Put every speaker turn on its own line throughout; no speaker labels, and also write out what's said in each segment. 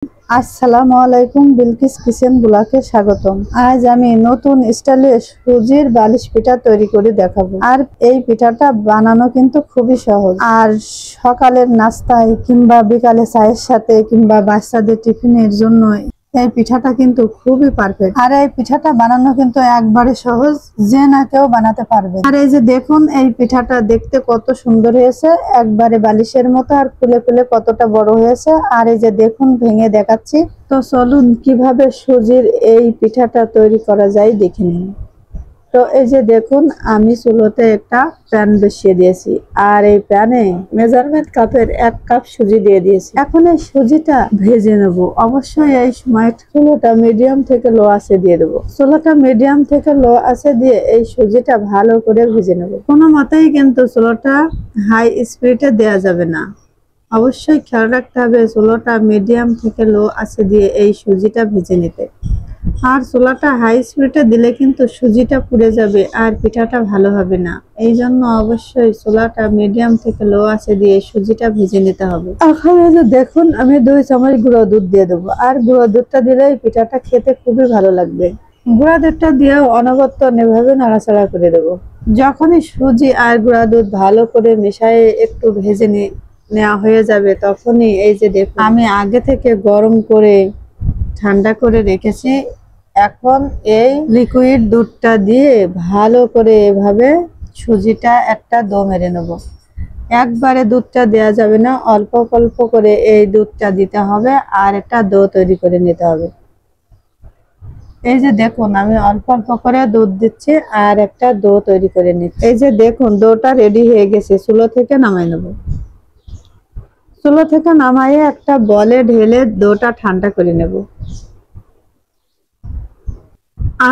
আসসালামু আলাইকুম, বিলকিস কিচেন ব্লগে স্বাগতম। আজ আমি নতুন স্টাইলে সুজির বালিশ পিঠা তৈরি করে দেখাবো। আর এই পিঠাটা বানানো কিন্তু খুবই সহজ, আর সকালের নাস্তায় কিংবা বিকালে চায়ের সাথে কিংবা বাচ্চাদের টিফিনের জন্য এই পিঠাটা কিন্তু খুবই পারফেক্ট। আর এই পিঠাটা বানানো কিন্তু একবারে সহজ, যে না কেউ বানাতে পারবে। আর এই যে দেখুন, এই পিঠাটা দেখতে কত সুন্দর হয়েছে, একবারে বালিশের মতো, আর ফুলে ফুলে কতটা বড় হয়েছে। আর এই যে দেখুন, ভেঙে দেখাচ্ছি। তো চলুন কিভাবে সুজির এই পিঠাটা তৈরি করা যায় দেখে নিন। তো এই যে দেখুন, আমি চুলোতে একটা প্যান বসিয়ে দিয়েছি, আর এই প্যানে মেজারমেন্ট কাপের 1 কাপ সুজি দিয়ে দিয়েছি। এখন এই সুজিটা ভেজে নেব। অবশ্যই এই সময় চুলোটা মিডিয়াম থেকে লো আঁচে দিয়ে দেবো। চুলোটা মিডিয়াম থেকে লো আঁচে দিয়ে এই সুজিটা ভালো করে ভেজে নেব। কোনো মতেই কিন্তু চুলোটা হাই স্পিডে দেওয়া যাবে না। অবশ্যই খেয়াল রাখতে হবে চুলোটা মিডিয়াম থেকে লো আঁচে দিয়ে এই সুজিটা ভেজে নিতে। আর চুলাটা হাই স্পিডে দিলে কিন্তু সুজিটা পুড়ে যাবে আর পিঠাটা ভালো হবে না। এই জন্য অবশ্যই চুলাটা মিডিয়াম থেকে লো আঁচে দিয়ে সুজিটা ভেজে নিতে হবে। এখন এই যে দেখুন, আমি 2 চামচ গুঁড়ো দুধ দিয়ে দেবো। আর গুঁড়ো দুধটা দিলে পিঠাটা খেতে খুবই ভালো লাগবে। গুঁড়া দুধটা দিয়েও অনবরত এভাবে নাড়াচাড়া করে দেবো। যখনই সুজি আর গুঁড়া দুধ ভালো করে মিশিয়ে একটু ভেজে নেওয়া হয়ে যাবে, তখনই এই যে দেখুন, আমি আগে থেকে গরম করে ঠান্ডা করে রেখেছি। এখন এই লিকুইড দুধটা দিয়ে ভালো করে এভাবে সুজিটা একটা ডো মেরে নেব। একবারে দুধটা দেওয়া যাবে না, অল্প অল্প করে এই দুধটা দিতে হবে আর একটা ডো তৈরি করে নিতে হবে। এই যে দেখুন, আমি অল্প অল্প করে দুধ দিচ্ছি আর একটা ডো তৈরি করে নিচ্ছি। এই যে দেখুন, ডোটা রেডি হয়ে গেছে। চুলো থেকে নামাই নেব। চুলো থেকে নামাইয়ে একটা বলে ঢেলে ডোটা ঠান্ডা করে নেব।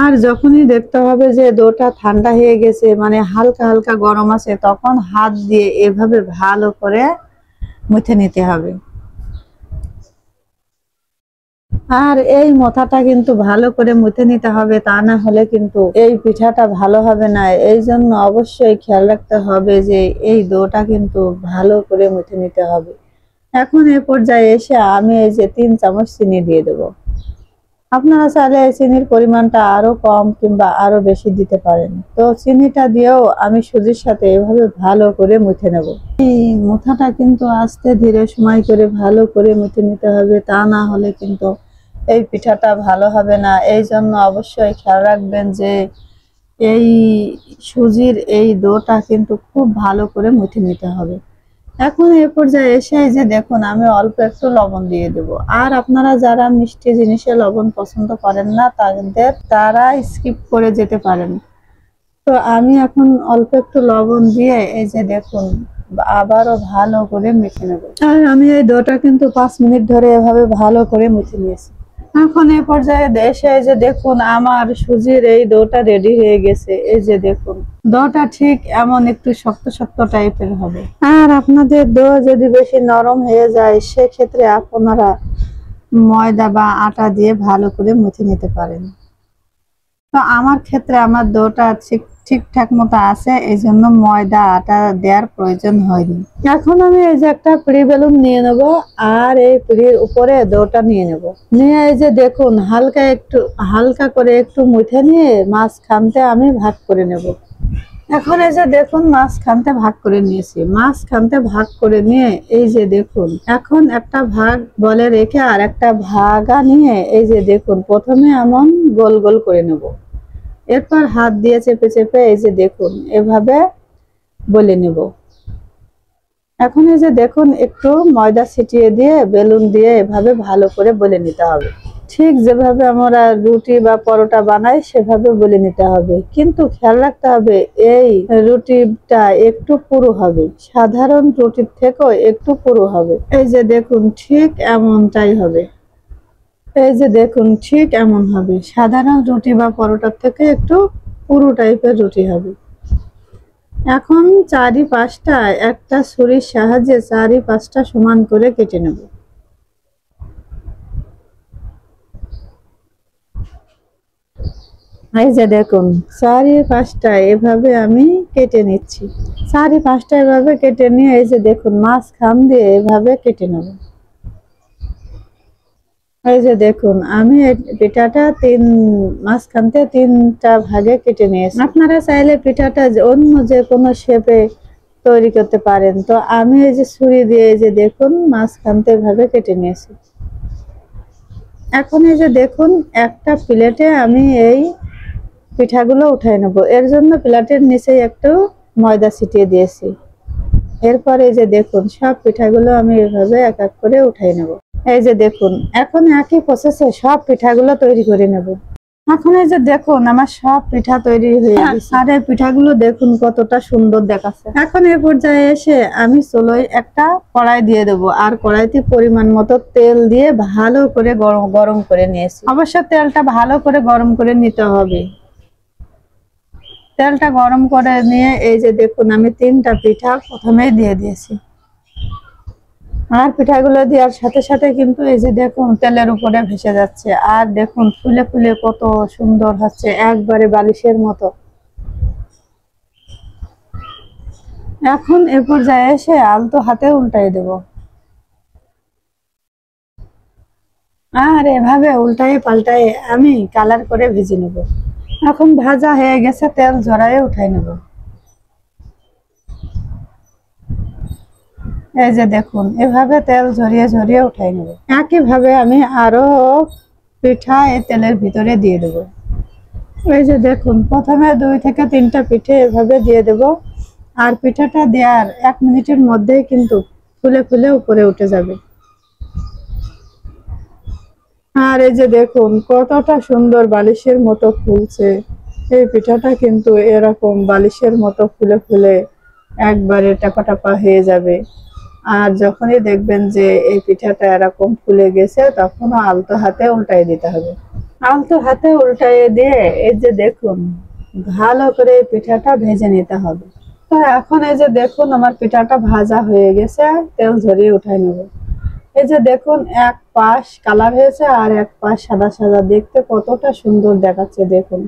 আর যখনই দেখতে হবে যে ডোটা ঠান্ডা হয়ে গেছে, মানে হালকা হালকা গরম আছে, তখন হাত দিয়ে এভাবে ভালো করে মুথে নিতে হবে। আর এই মাথাটা কিন্তু ভালো করে মুথে নিতে হবে, তা না হলে কিন্তু এই পিঠাটা ভালো হবে না। এই জন্য অবশ্যই খেয়াল রাখতে হবে যে এই ডোটা কিন্তু ভালো করে মুথে নিতে হবে। এখন এ পর্যায়ে এসে আমি এই যে 3 চামচ চিনি দিয়ে দেবো। আপনারা চাইলে চিনির পরিমাণটা আরো কম কিংবা আরো বেশি দিতে পারেন। তো চিনিটা দিয়েও আমি সুজির সাথে এভাবে ভালো করে মুথে নেব। এই মুথাটা কিন্তু আস্তে ধীরে সময় করে ভালো করে মুথে নিতে হবে, তা না হলে কিন্তু এই পিঠাটা ভালো হবে না। এই জন্য অবশ্যই খেয়াল রাখবেন যে এই সুজির এই ডোটা কিন্তু খুব ভালো করে মুথে নিতে হবে। এখন এই পর্যায়ে এসে যে দেখুন, আমি অল্প একটু লবণ দিয়ে দেব। আর আপনারা যারা মিষ্টি জিনিসে লবণ পছন্দ করেন না, তারা স্কিপ করে যেতে পারেন। তো আমি এখন অল্প একটু লবণ দিয়ে এই যে দেখুন আবারও ভালো করে মেখে নেব। আর আমি এই ডোটা কিন্তু 5 মিনিট ধরে এভাবে ভালো করে মুছে নিয়েছি। এখন এই পর্যায়ে এসে এই যে দেখুন, আমার সুজির এই ডোটা রেডি হয়ে গেছে। এই যে দেখুন, ডোটা ঠিক এমন একটু শক্ত শক্ত টাইপের হবে। আর আপনাদের ডো যদি বেশি নরম হয়ে যায়, সেক্ষেত্রে আপনারা ময়দা বা আটা দিয়ে ভালো করে মুছে নিতে পারেন। তো আমার ক্ষেত্রে আমার ডোটা ঠিকঠাক মতো আছে, এই জন্য ময়দা আটা দেওয়ার প্রয়োজন হয়নি। এখন আমি এই যে একটা পিড়ি বেলুন নিয়ে নেব, আর এই পিড়ির উপরে ডোটা নিয়ে নেব। নিয়ে এই যে দেখুন, হালকা করে একটু মুথে নিয়ে মাঝখানতে আমি ভাগ করে নেব। এখন এই যে দেখুন, মাঝখানতে ভাগ করে নিয়েছি। মাঝখানতে ভাগ করে নিয়ে এই যে দেখুন, এখন একটা ভাগ বলে রেখে আর একটা ভাগা নিয়ে এই যে দেখুন, প্রথমে এমন গোল গোল করে নেব। এরপর হাত দিয়ে চেপে চেপে এই যে দেখুন এভাবে বলে নেব। এখন এই যে দেখুন, একটু ময়দা ছিটিয়ে দিয়ে বেলুন দিয়ে এভাবে ভালো করে বলে নিতে হবে। ঠিক যেভাবে আমরা রুটি বা পরোটা বানাই সেভাবে বলে নিতে হবে, কিন্তু খেয়াল রাখতে হবে এই রুটিটা একটু পুরু হবে, সাধারণ রুটির থেকেও একটু পুরু হবে। এই যে দেখুন, ঠিক এমনটাই হবে। এই যে দেখুন, ঠিক এমন হবে। সাধারণ রুটি বা পরোটার থেকে একটু পুরু টাইপের রুটি হবে। এখন চারিপাশটা একটা ছুরির সাহায্যে চারিপাশটা সমান করে কেটে নেব। এই যে দেখুন, চারিপাশটা এভাবে আমি কেটে নিচ্ছি। চারিপাশটা এভাবে কেটে নিয়ে এই যে দেখুন, মাঝখান দিয়ে এভাবে কেটে নেব। এই যে দেখুন আমি এই পিঠাটা মাঝখানতে 3টা ভাগে কেটে নিয়েছি। আপনারা চাইলে পিঠাটা অন্য যে কোনো শেপে তৈরি করতে পারেন। তো আমি এই যে ছুরি দিয়ে এই যে দেখুন মাঝখানতে ভাবে কেটে নিয়েছি। এখন এই যে দেখুন একটা প্লেটে আমি এই পিঠাগুলো উঠাই নেব। এর জন্য প্লেটের নিচে একটু ময়দা ছিটিয়ে দিয়েছি। এরপর এই যে দেখুন সব পিঠাগুলো আমি এভাবে এক এক করে উঠাই নেব। এই যে দেখুন এখন একই প্রসেসে সব পিঠাগুলো তৈরি করে নেব। এখন এই যে দেখুন আমার সব পিঠা তৈরি হয়ে গেছে। আর এই পিঠাগুলো দেখুন কতটা সুন্দর দেখাচ্ছে। এখন এই পর্যায়ে এসে আমি চুলোয় একটা কড়াই দিয়ে দেবো, আর কড়াইতে পরিমাণ মতো তেল দিয়ে ভালো করে গরম করে নিয়েছি। অবশ্য তেলটা ভালো করে গরম করে নিতে হবে। তেলটা গরম করে নিয়ে এই যে দেখুন আমি 3টা পিঠা প্রথমেই দিয়ে দিয়েছি। আর পিঠাগুলো দেওয়ার সাথে সাথে কিন্তু এই যে দেখুন তেলের উপরে ভেসে যাচ্ছে, আর দেখুন ফুলে ফুলে কত সুন্দর হচ্ছে, একবারে বালিশের মতো। এখন এ পর্যায়ে এসে আলতো হাতে উল্টাই দেব, আর এভাবে উল্টায়ে পাল্টায়ে আমি কালার করে ভেজে নেব। এখন ভাজা হয়ে গেছে, তেল ঝরায়ে উঠাই নেব। এই যে দেখুন এভাবে তেল ঝরিয়ে ঝরিয়ে উঠাই নেব। একইভাবে আমি আরো পিঠা এই তেলের ভিতরে দিয়ে দেব। এই যে দেখুন প্রথমে 2 থেকে 3টা পিঠে এভাবে দিয়ে দেব, আর পিঠাটা দেওয়ার 1 মিনিটের মধ্যেই কিন্তু ফুলে ফুলে উপরে উঠে যাবে। আর এই যে দেখুন কতটা সুন্দর বালিশের মতো ফুলছে। এই পিঠাটা কিন্তু এরকম বালিশের মতো ফুলে ফুলে একবারে টাপা টাপা হয়ে যাবে। আর যখনই দেখবেন যে এই পিঠাটা এরকম ফুলে গেছে তখন আলতো হাতে উল্টাই দিতে হবে। আলতো হাতে উল্টাইয়ে দিয়ে এই যে দেখুন ভালো করে এই পিঠাটা ভেজে নিতে হবে। তো এখন এই যে দেখুন আমার পিঠাটা ভাজা হয়ে গেছে, তেল ঝরিয়ে উঠাই নেব। এই যে দেখুন এক পাশ কালার হয়েছে আর এক পাশ সাদা সাদা, দেখতে কতটা সুন্দর দেখাচ্ছে দেখুন।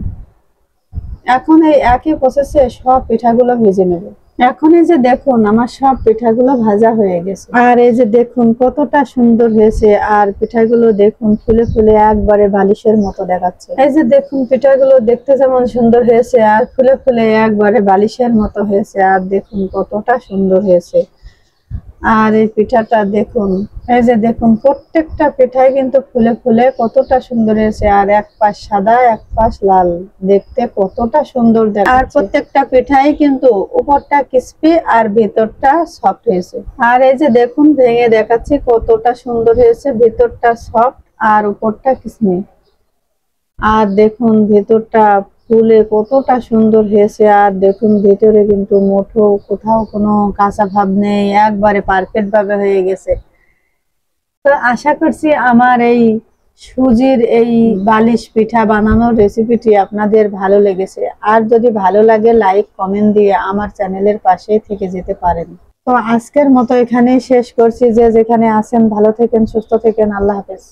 এখন এই একই প্রসেসে সব পিঠাগুলো ভেজে নেব। এখন এই যে দেখুন আমার সব পিঠাগুলো ভাজা হয়ে গেছে, আর এই যে দেখুন কতটা সুন্দর হয়েছে, আর পিঠাগুলো দেখুন ফুলে ফুলে একবারে বালিশের মতো দেখাচ্ছে। এই যে দেখুন পিঠাগুলো দেখতে যেমন সুন্দর হয়েছে আর ফুলে ফুলে একবারে বালিশের মতো হয়েছে, আর দেখুন কতটা সুন্দর হয়েছে। আর এই পিঠাটা দেখুন, এই যে দেখুন প্রত্যেকটা পিঠাই কিন্তু ফুলে ফুলে কতটা সুন্দর হয়েছে, আর এক পাশ সাদা এক পাশ লাল, দেখতে কতটা সুন্দর দেখাচ্ছে। আর প্রত্যেকটা পিঠাই কিন্তু উপরটা ক্রিস্পি আর ভেতরটা সফট হয়েছে। আর এই যে দেখুন ভেঙে দেখাচ্ছি কতটা সুন্দর হয়েছে, ভেতরটা সফট আর উপরটা ক্রিস্পি। আর দেখুন ভেতরটা ফুলে কতটা সুন্দর হয়েছে, আর দেখুন ভিতরে কিন্তু মুঠো কোথাও কোনো কাঁচা ভাব নেই, একবারে পারফেক্ট ভাবে হয়ে গেছে। তো আশা করছি আমার এই সুজির এই বালিশ পিঠা বানানোর রেসিপিটি আপনাদের ভালো লেগেছে। আর যদি ভালো লাগে লাইক কমেন্ট দিয়ে আমার চ্যানেলের পাশে থেকে যেতে পারেন। তো আজকের মতো এখানেই শেষ করছি। যে যেখানে আছেন ভালো থেকেন, সুস্থ থেকেন, আল্লাহ হাফেজ।